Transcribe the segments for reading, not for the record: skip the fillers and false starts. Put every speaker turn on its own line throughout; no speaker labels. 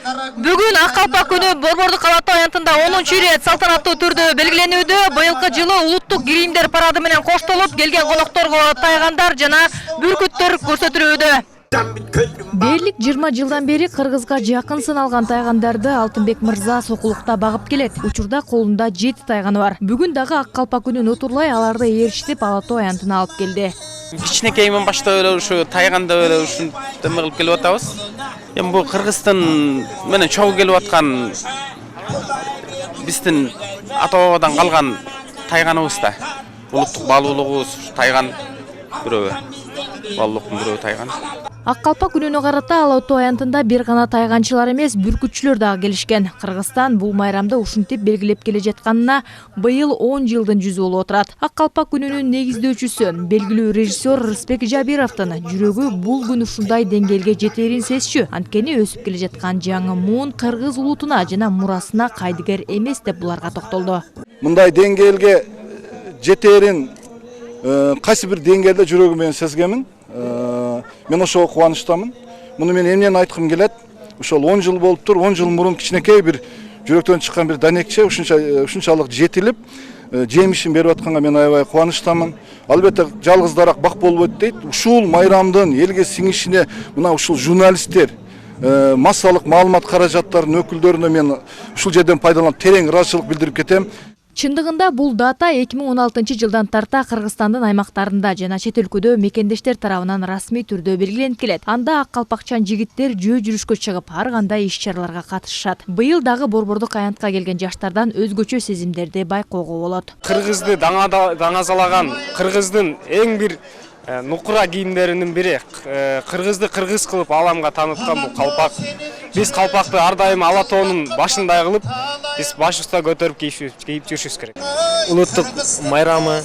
Бүгүн Ак калпак күнү Борбордук Алатоо аянтында 10-чу ирет салтанаттуу түрдө белгиленүүдө. Быйылкы жылы улуттук кийимдер парады менен коштолуп, келген конокторго тайгандар жана бүркүттөр көрсөтүлүүдө. Дээрлик 20 жылдан бери Кыргызга жакын сыналган тайгандарды Алтынбек мырза сокулукта багып келет. Учурда колунда 7 тайганы бар. Бүгүн дагы Ак калпак күнүн утурлай аларды ээрчитип Алатоо аянтына алып келди.
Кичинекеймен башта эле ушу тайганда эле ушун эме кылып келип атабыз. Эми бул Кыргыздын менен чогуу келип аткан биздин ата-бабадан калган тайганыбыз да. Улуттук баалуулугубуз тайган бирөө. Баалуулуктун бирөө тайган.
Ак калпак күнүнө карата Алатоо аянтында бир гана тайганчылар эмес, бүркүтчүлөр дагы келишкен. Кыргызстан бул майрамды ушинтип белгилеп келе жатканына быйыл 10 жылдын жүзү болуп отурат. Ак калпак күнүнүн негиздөөчүсү, белгилүү режиссер Рысбек Жабировдун жүрөгү бул күн ушундай деңгээлге жетерин сезчү. Анткени өсүп келе жаткан жаңы муун кыргыз улутуна жана мурасына кайдыгер эмес деп буларга токтолду.
Мындай деңгээлге жетерин кайсы бир деңгээлде жүрөгүм менен сезгемин. Мен ошого кубанычтамын. Муну мен эмнени айткым келет? Ошол 10 жыл болуптур, 10 жыл мурун кичинекей бир жүрөктөн чыккан бир данекче ушунчалык жетилип, жемишин берип атканга мен аябай кубанычтамын. Албетте жалгыздараак бак болбойт дейт. Ушул майрамдын элге сиңишине мына ушул журналисттер, массалык маалымат каражаттарынын өкүлдөрүнө мен ушул жерден пайдаланып терең ыраазычылык билдирип кетем.
Чындыгында бул дата 2016 жылдан тарта Кыргызстандын аймактарында жана чет өлкөдө мекендештер тарабынан расмий түрдө белгиленип келет. Анда ак калпакчан жигиттер жөө жүрүшкө чыгып, ар кандай иш-чараларга катышышат. Быйыл дагы Борбордук аянтка келген жаштардан өзгөчө сезимдерди байкоого болот.
Кыргызды даңазалаган, кыргыздын эң бир нукура кийимдеринин бири, кыргызды кыргыз кылып аламга тааныткан бул калпак. Биз калпакты ар дайым Алатоонун башындай кылып, биз башыбызда көтөрүп кийип жүрүшүбүз керек.
Улуттук майрамы.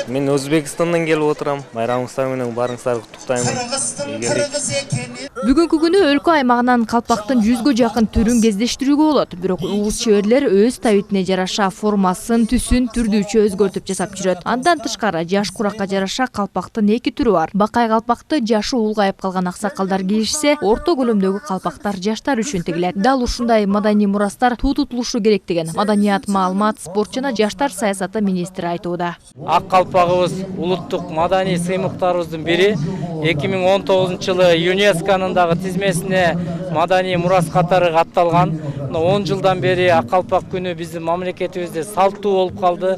Мен Өзбекстандан келип отурам. Майрамыңыздар менен барыңыздарды куттуктаймын.
Бүгүнкү күнү өлкө аймагынан калпактын 100гө жакын түрүн кездештирүүгө болот. Бирок угуз чеберлер өз табитине жараша формасын, түсүн түрдүүчө өзгөртүп жасап жүрөт. Андан тышкары жаш куракка жараша калпактын 2 түрү бар. Бакай калпакты жашы улгайып калган аксакалдар кийишсе, орто көлөмдөгү калпактар жаштар үчүн тигилет. Дал ушундай маданий мурастар тутулушу керек деген Маданият, маалымат, спорт жана жаштар саясаты министри айтууда.
Ак калпагыбыз улуттук маданий сыймыктарыбыздын бири. 2019-жылы ЮНЕСКОнун дагы тизмесине маданий мурас катары катталган. 10 жылдан бери ак калпак күнү биздин мамлекетибизде салттуу болуп калды.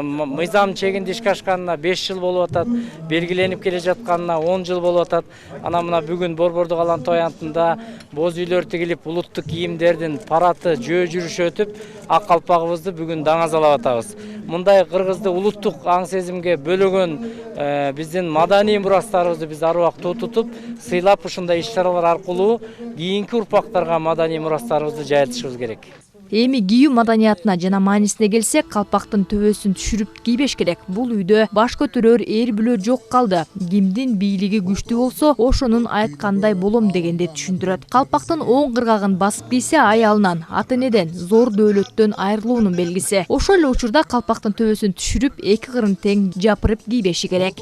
Мыйзам чегинде ишке ашканына 5 жыл болуп атат, белгиленип келе жатканына 10 жыл болуп атат. Мына бүгүн Борбордук Алатоо аянтында боз үйлөр тигилип, улуттук кийимдердин параты жөө жүрүшү өтүп, ак калпагыбызды бүгүн даңазалап атабыз. Мындай кыргызды улуттук аң сезимге бөлөгөн биздин маданий мурастарыбызды биз ар убакыт тутуп, сыйлап ушундай иш-чаралар аркылуу кийинки урпактарга маданий мурастарыбызды жайылтышыбыз керек.
Эми кийүү маданиятына жана маанисине келсек, калпактын төбөсүн түшүрүп кийбеш керек. Бул үйдө баш көтөрөр эр бүлө жок калды. Кимдин бийлиги күчтүү болсо, ошонун айткандай болом дегенди түшүндүрөт. Калпактын оң кыргагын басып кийсе, аялынан, ата-энеден, зор дөөлөттөн айрылуунун белгиси. Ошол эле учурда калпактын төбөсүн түшүрүп, 2 кырын тең жапырып кийбеши керек.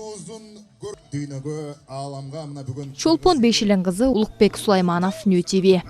Чолпон Бейшилен кызы, Улукбек Сулайманов, Нью ТВ.